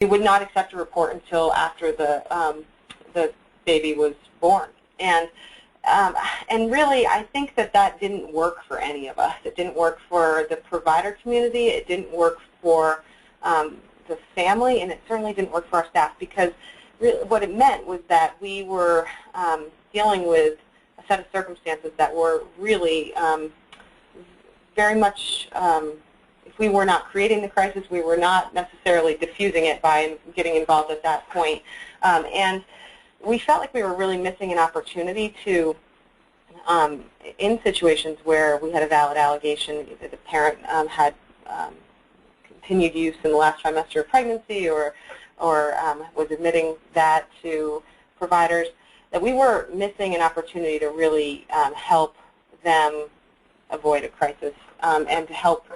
we would not accept a report until after the baby was born. And really, I think that didn't work for any of us. It didn't work for the provider community. It didn't work for the family, and it certainly didn't work for our staff, because really what it meant was that we were dealing with a set of circumstances that were really very much, if we were not creating the crisis, we were not necessarily diffusing it by getting involved at that point. And we felt like we were really missing an opportunity to, in situations where we had a valid allegation, either the parent had continued use in the last trimester of pregnancy or was admitting that to providers, that we were missing an opportunity to really help them avoid a crisis and to help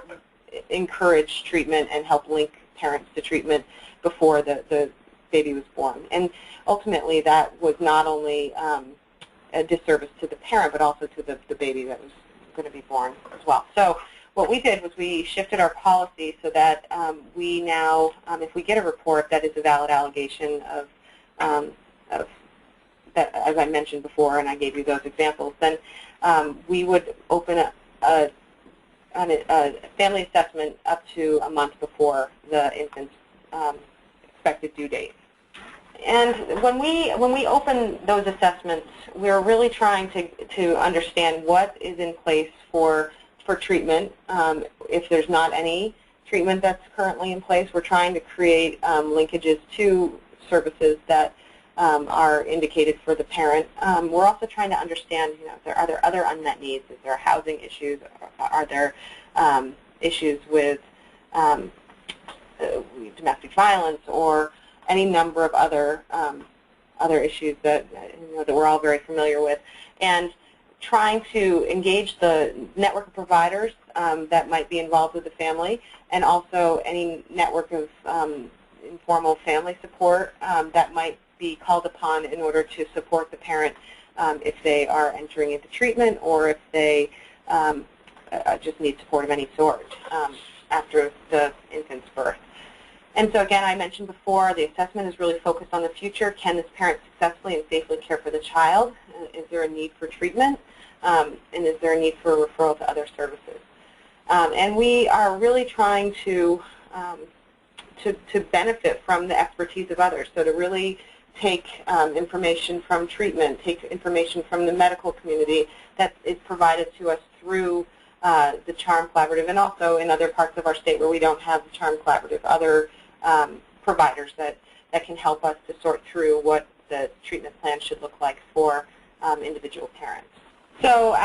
encourage treatment and help link parents to treatment before the baby was born. And ultimately, that was not only a disservice to the parent, but also to the baby that was going to be born as well. So what we did was we shifted our policy so that we now, if we get a report that is a valid allegation of that, as I mentioned before, and I gave you those examples, then we would open a family assessment up to a month before the infant's expected due date. And when we open those assessments, we're really trying to understand what is in place for treatment. If there's not any treatment that's currently in place, we're trying to create linkages to services that are indicated for the parent. We're also trying to understand, are there other unmet needs? Is there housing issues? Are there issues with domestic violence or any number of other issues that that we're all very familiar with, and trying to engage the network of providers that might be involved with the family, and also any network of informal family support that might be called upon in order to support the parent if they are entering into treatment or if they just need support of any sort after the infant's birth. And so again, I mentioned before, the assessment is really focused on the future. Can this parent successfully and safely care for the child? Is there a need for treatment? And is there a need for a referral to other services? And we are really trying to benefit from the expertise of others. So to really take information from treatment, take information from the medical community that is provided to us through the CHARM Collaborative, and also in other parts of our state where we don't have the CHARM Collaborative, other providers that can help us to sort through what the treatment plan should look like for individual parents. So